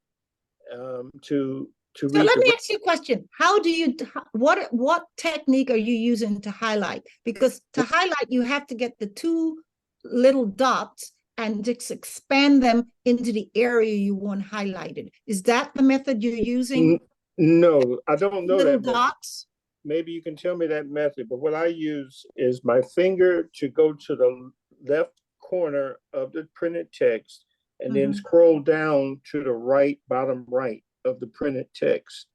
to So read let the me ask you a question. How do you, what technique are you using to highlight? Because to highlight, you have to get the two little dots and just expand them into the area you want highlighted. Is that the method you're using? No, I don't know Little that method. dots? Maybe you can tell me that method, but what I use is my finger to go to the left corner of the printed text and then scroll down to the right, bottom right of the printed text.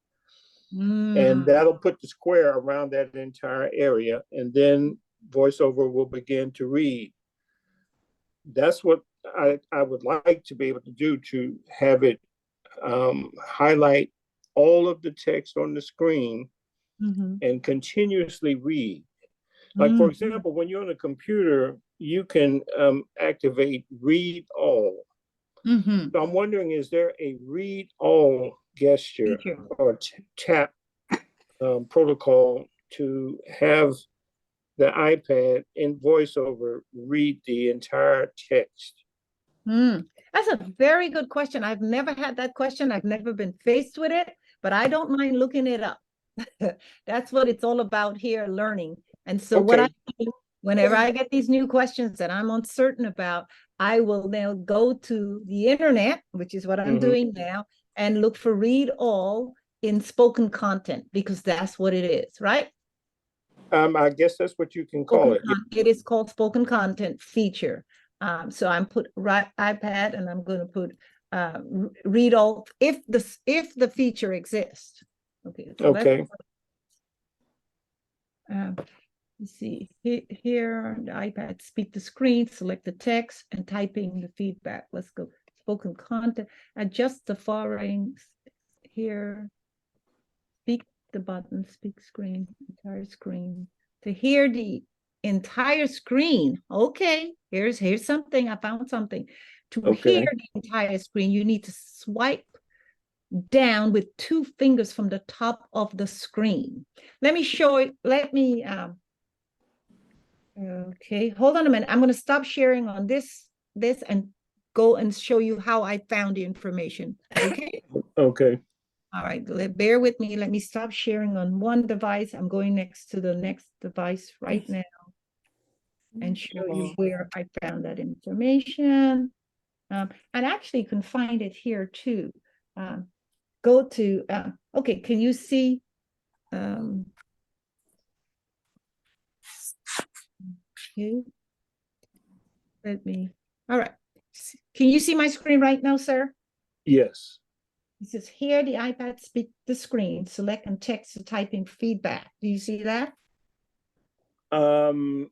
And that'll put the square around that entire area, and then VoiceOver will begin to read. That's what I would like to be able to do, to have it highlight all of the text on the screen and continuously read. Like, for example, when you're on a computer, you can activate read all. So I'm wondering, is there a read all gesture or tap protocol to have the iPad in VoiceOver read the entire text? That's a very good question. I've never had that question. I've never been faced with it, but I don't mind looking it up. That's what it's all about here, learning. And so what I do, whenever I get these new questions that I'm uncertain about, I will now go to the internet, which is what I'm doing now, and look for read all in spoken content, because that's what it is, right? I guess that's what you can call it. It is called spoken content feature. So I'm put right iPad, and I'm going to put read all if the feature exists. Okay. So okay. You see here on the iPad, speak the screen, select the text, and typing the feedback. Let's go spoken content. Adjust the formatting here. Speak the button, speak screen, entire screen. To hear the entire screen. Okay, here's something. I found something. To hear the entire screen, you need to swipe down with two fingers from the top of the screen. Let me show it. Okay, hold on a minute. I'm going to stop sharing on this and go and show you how I found the information. Okay. Okay. All right, bear with me. Let me stop sharing on one device. I'm going next to the next device right now and show you where I found that information. And actually you can find it here too. Go to, okay, can you see? Okay. All right. Can you see my screen right now, sir? Yes. It says here, the iPad speak the screen, select and text to typing feedback. Do you see that? On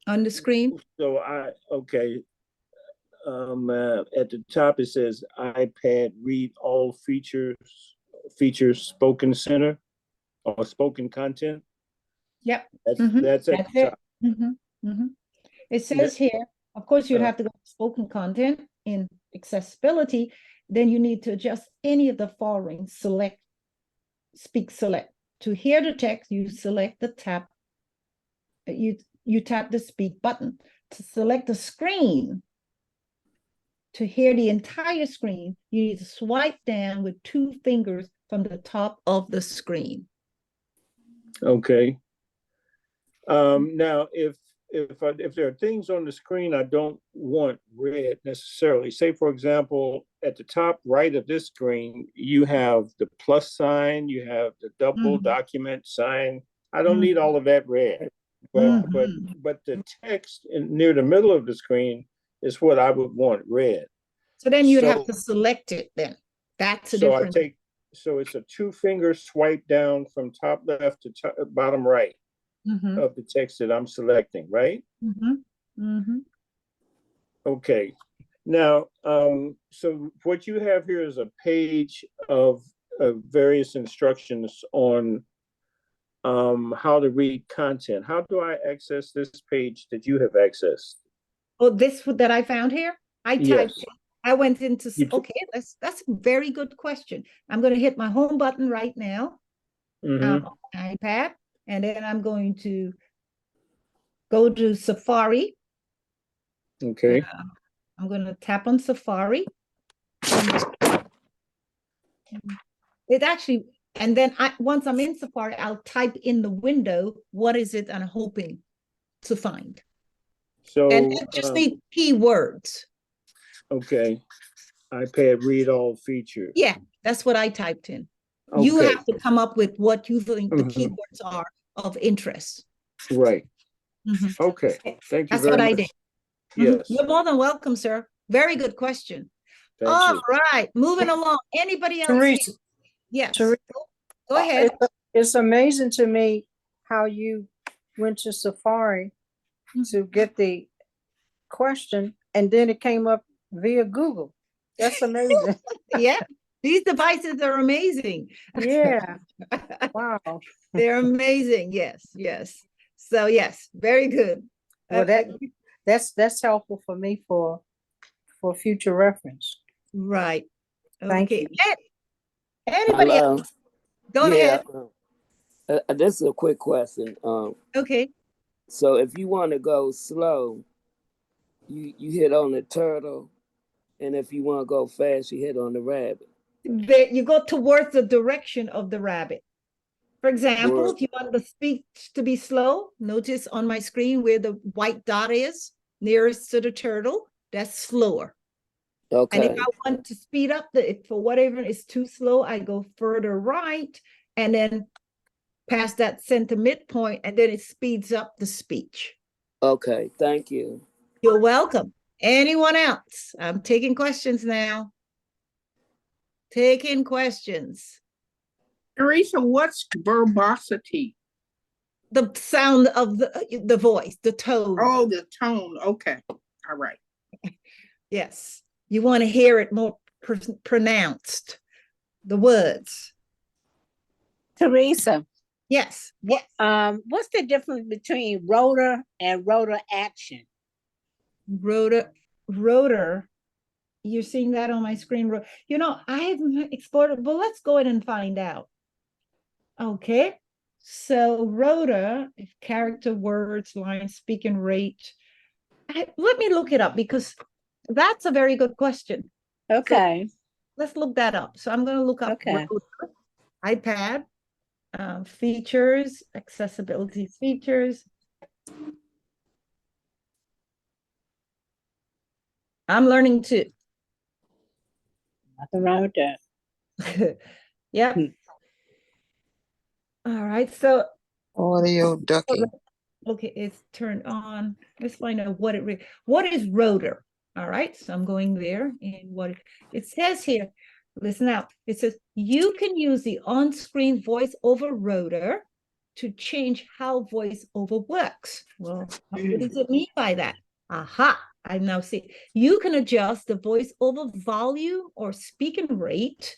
the screen? So okay. At the top, it says iPad read all features spoken center or spoken content. Yep. That's at the top. It says here, of course, you'd have to go to spoken content in accessibility. Then you need to adjust any of the following. Select, speak, select. To hear the text, you select the tap. You tap the speak button. To select the screen, to hear the entire screen, you need to swipe down with two fingers from the top of the screen. Okay. Now, if there are things on the screen I don't want read necessarily, say for example, at the top right of this screen, you have the plus sign, you have the double document sign. I don't need all of that read, but the text near the middle of the screen is what I would want read. So then you'd have to select it then. That's a difference. So it's a two finger swipe down from top left to bottom right of the text that I'm selecting, right? Okay. Now, so what you have here is a page of various instructions on how to read content. How do I access this page that you have accessed? Oh, this that I found here? I typed it. I went into, okay, that's a very good question. I'm going to hit my home button right now on my iPad, and then I'm going to go to Safari. Okay. I'm going to tap on Safari. It actually, and then once I'm in Safari, I'll type in the window, what is it I'm hoping to find. So And it just need keywords. okay. iPad read all features. Yeah, that's what I typed in. Okay. You have to come up with what you think the Mhm. keywords are of interest. Right. Mhm. Okay. Thank you That's very what I much. did. Mhm. Yes. You're more than welcome, sir. Very good question. Thank All you. right, moving along. Anybody else? Teresa, Yes. Teresa, Go ahead. it's amazing to me how you went to Safari to get the question and then it came up via Google. That's amazing. Yeah, these devices are amazing. Yeah. Wow. They're amazing. Yes, yes. So yes, very good. Well, that's helpful for me for future reference. Right. Thank Okay. you. Anybody Hello. else? Go Yeah. ahead. This is a quick question. Okay. So if you want to go slow, you hit on the turtle, and if you want to go fast, you hit on the rabbit. You go towards the direction of the rabbit. For example, Word. if you want the speech to be slow, notice on my screen where the white dot is nearest to the turtle, that's slower. And if Okay. I want to speed up for whatever is too slow, I go further right and then past that center midpoint, and then it speeds up the speech. Okay. Thank you. You're welcome. Anyone else? I'm taking questions now. Taking questions. Teresa, what's verbosity? The sound of the voice, the tone. Oh, the tone. Okay. All right. Yes. You want to hear it more pronounced, the words. Teresa. Yes. Yes. What's the difference between rotor and rotor action? Rotor. You're seeing that on my screen. You know, I haven't explored it, but let's go ahead and find out. Okay. So rotor, character, words, line, speaking rate. Let me look it up because that's a very good question. Okay. So let's look that up. So I'm going to look up Okay. rotor, iPad, features, accessibility features. I'm learning too. Nothing wrong with that. Yep. All right. So Audio ducking. okay, it's turned on. Let's find out what is rotor. All right. So I'm going there, and what it says here. Listen out. It says you can use the on-screen voice over rotor to change how voiceover works. Well, what does it mean by that? Aha, I now see. You can adjust the voiceover volume or speaking rate.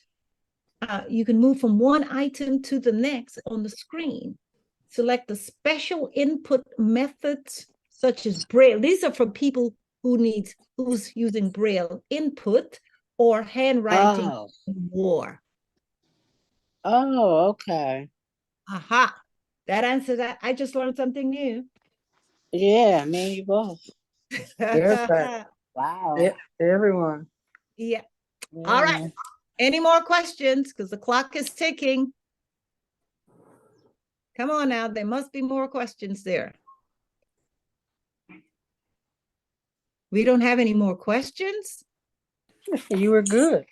You can move from one item to the next on the screen. Select the special input methods such as Braille. These are for people who's using Braille input or handwriting more. Oh, okay. Aha. That answers that. I just learned something new. Yeah, me and you both. Wow. Everyone. Yeah. All right. Any more questions? Because the clock is ticking. Come on now. There must be more questions there. We don't have any more questions? You were good.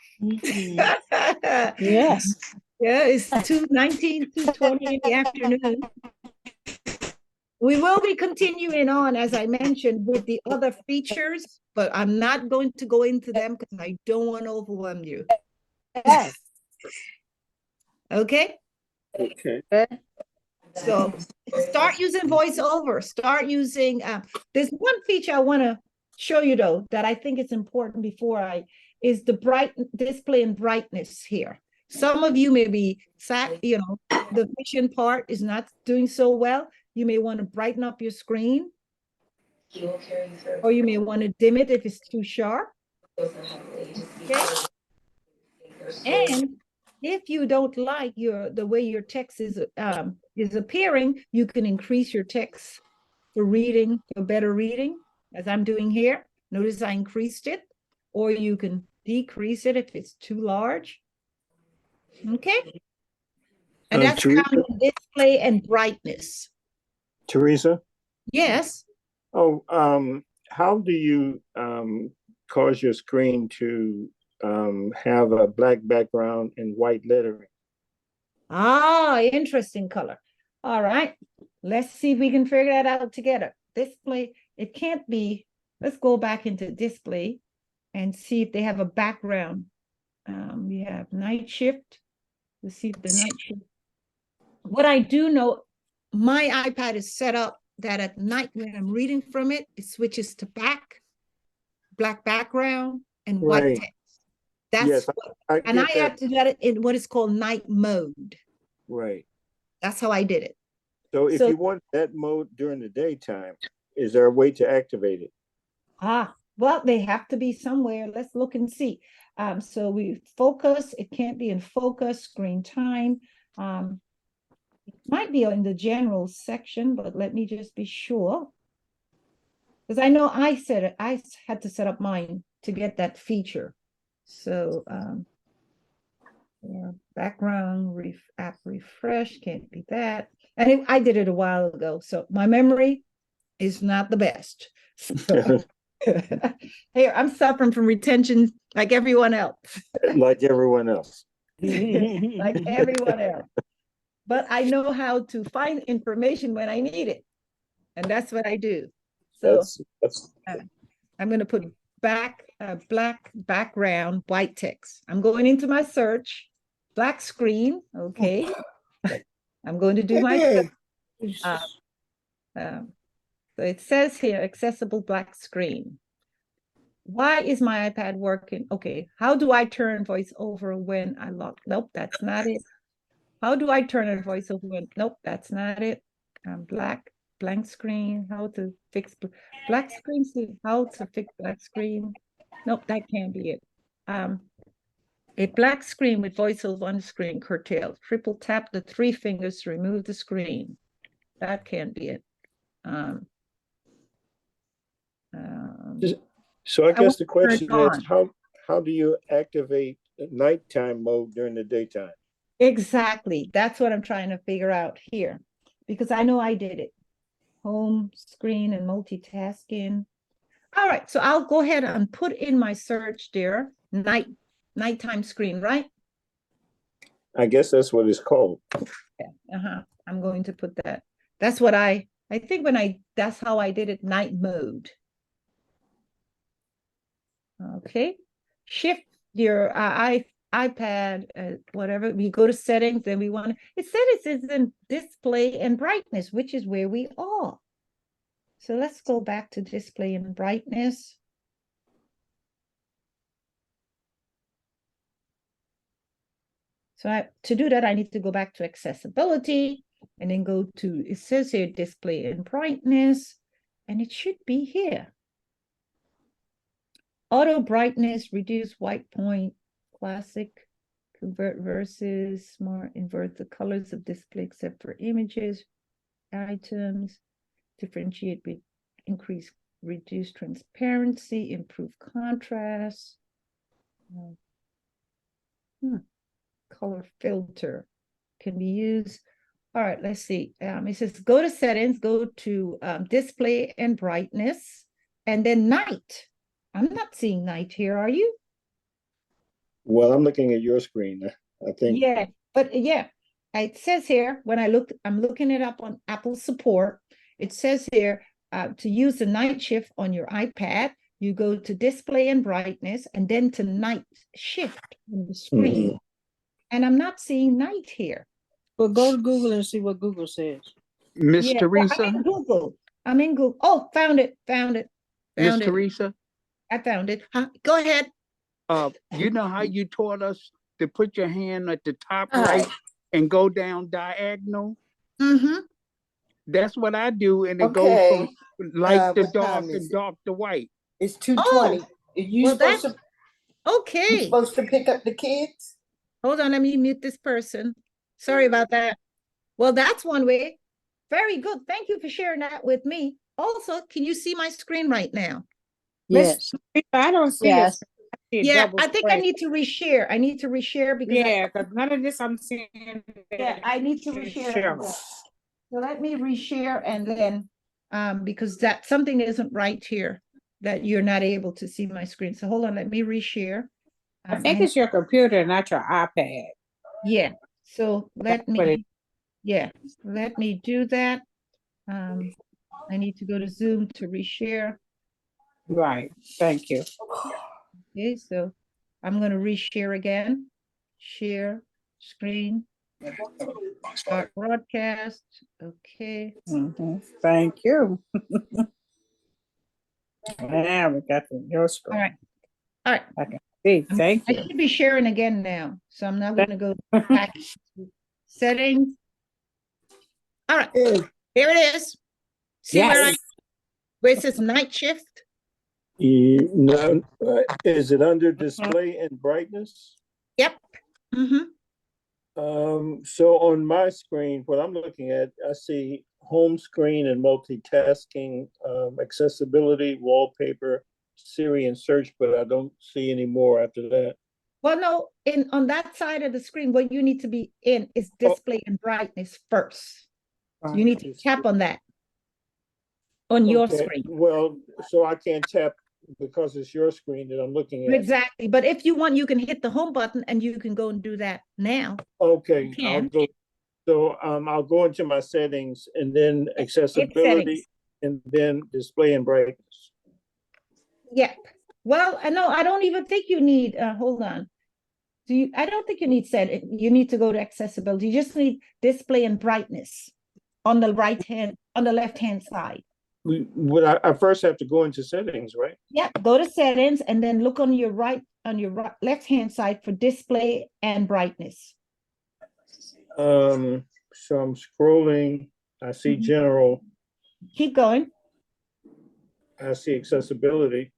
Yes. Yeah, it's 2:19, 2:20 in the afternoon. We will be continuing on, as I mentioned, with the other features, but I'm not going to go into them because I don't want to overwhelm you. Yes. Okay? Okay. So start using VoiceOver. Start using, there's one feature I want to show you though, that I think is important is the bright display and brightness here. Some of you may be, the vision part is not doing so well. You may want to brighten up your screen. Or you may want to dim it if it's too sharp. Okay. And if you don't like the way your text is appearing, you can increase your text for reading, for better reading, as I'm doing here. Notice I increased it, or you can decrease it if it's too large. Okay. And that's Teresa? found in display and brightness. Teresa? Yes. Oh, how do you cause your screen to have a black background and white lettering? Ah, interesting color. All right. Let's see if we can figure that out together. Display, it can't be. Let's go back into display and see if they have a background. We have night shift. Let's see if the night shift. What I do know, my iPad is set up that at night when I'm reading from it, it switches to black background and white Right. text. That's Yes, what, I and I get have that. to do that in what is called night mode. Right. That's how I did it. So if you want that mode during the daytime, is there a way to activate it? Well, they have to be somewhere. Let's look and see. So we focus, it can't be in focus, screen time. It might be in the general section, but let me just be sure. Because I know I said it, I had to set up mine to get that feature. So yeah, background app refresh, can't be that. And I did it a while ago, so my memory is not the best. So, here, I'm suffering from retention like everyone else. Like everyone else. Like everyone else. But I know how to find information when I need it. And that's what I do. So I'm going to put black background, white text. I'm going into my search, black screen. Okay. I'm going to do my search. So it says here, accessible black screen. Why is my iPad working? Okay, how do I turn voiceover when I log? Nope, that's not it. How do I turn a voiceover when? Nope, that's not it. Blank screen, how to fix black screen, how to fix black screen. Nope, that can't be it. A black screen with voiceover on the screen curtailed. Triple tap the 3 fingers to remove the screen. That can't be it. So I guess the question is, how do you activate nighttime mode during the daytime? Exactly. That's what I'm trying to figure out here, because I know I did it. Home screen and multitasking. All right, so I'll go ahead and put in my search there, nighttime screen, right? I guess that's what it's called. Yeah, I'm going to put that. That's what I think that's how I did it, night mode. Okay, shift your iPad, whatever, we go to settings, then we want, it said it's in display and brightness, which is where we are. So let's go back to display and brightness. So to do that, I need to go back to accessibility and then go to, it says here, display and brightness, and it should be here. Auto brightness, reduce white point, classic, convert versus smart, invert the colors of display except for images, items, differentiate with increase, reduce transparency, improve contrast. Color filter can be used. All right, let's see. It says go to settings, go to display and brightness, and then night. I'm not seeing night here, are you? Well, I'm looking at your screen, I think. Yeah, but yeah, it says here, when I'm looking it up on Apple support, it says here, to use the night shift on your iPad, you go to display and brightness, and then to night shift on the screen. Mm-hmm. And I'm not seeing night here. But go to Google and see what Google says. Miss Teresa? I'm in Google. Oh, found it. Miss Teresa? I found it. Go ahead. You know how you taught us to put your hand at the top right and go down diagonal? Mm-hmm. That's what I do, and it goes from light to dark and dark to white. It's 2:20. Okay. You supposed to pick up the kids? Hold on, let me mute this person. Sorry about that. Well, that's one way. Very good. Thank you for sharing that with me. also, can you see my screen right now? Yes. I don't see Yes. it. I see a Yeah, double I think I spread. need to reshare. I need to reshare because Yeah, because none of this I'm seeing. yeah, I need to reshare. So let me reshare and then because that something isn't right here that you're not able to see my screen. So hold on, let me reshare. I think it's your computer, not your iPad. Yeah. So let That's what me let me do that. I need to go to Zoom to reshare. Right. Thank you. Okay, so I'm going to reshare again. Share screen. Start broadcast. Okay. Thank you. Yeah, we got your All screen. right. All right. I can see. Thank I you. should be sharing again now. So I'm now going to go back to settings. All right. Here it is. See Yes. where it says night shift? No, is it under display and brightness? Yep. So on my screen, what I'm looking at, I see home screen and multitasking, accessibility, wallpaper, Siri and search, but I don't see any more after that. Well, no, on that side of the screen, what you need to be in is display and brightness first. You need to tap on that on your screen. Well, so I can't tap because it's your screen that I'm looking at. Exactly. But if you want, you can hit the home button and you can go and do that now. Okay, I'll go. So I'll go into my settings and then accessibility and then display and brightness. Yep. Well, I know I don't even think you need, hold on. I don't think you need you need to go to accessibility. You just need display and brightness on the left-hand side. I first have to go into settings, right? Yeah, go to settings and then look on your left-hand side for display and brightness. So I'm scrolling. I see general. Keep going. I see accessibility.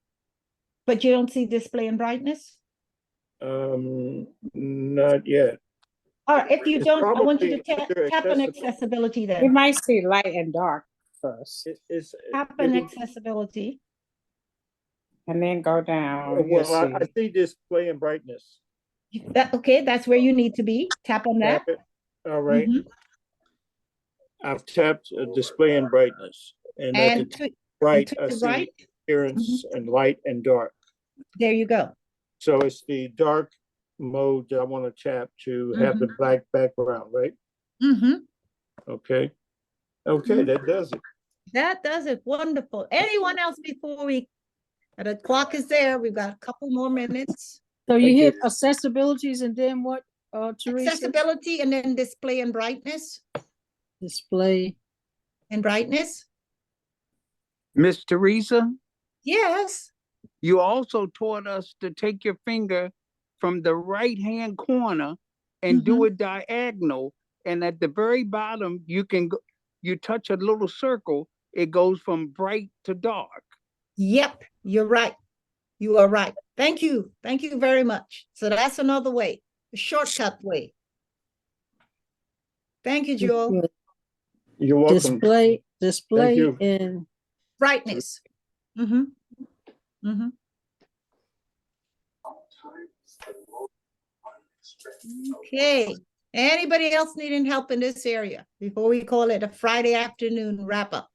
But you don't see display and brightness? Not yet. All right, if you don't, I want you to tap on accessibility then. You might see light and dark first. Tap on accessibility. And then go down. Well, I see display and brightness. Okay, that's where you need to be. Tap on that. Tap it. All right. I've tapped display and brightness. And at the right, I see appearance and light and dark. There you go. So it's the dark mode that I want to tap to have the black background, right? Okay. Okay, that does it. That does it. Wonderful. Anyone else before the clock is there. We've got a couple more minutes. So you hit accessibilities and then what, Teresa? Accessibility and then display and brightness. Display and brightness. Miss Teresa? Yes. You also taught us to take your finger from the right-hand corner and do it diagonal. And at the very bottom, you touch a little circle, it goes from bright to dark. Yep, you're right. You are right. Thank you. Thank you very much. So that's another way, a shortcut way. Thank you, Joel. You're welcome. Display in brightness. Okay. Anybody else needing help in this area before we call it a Friday afternoon wrap up?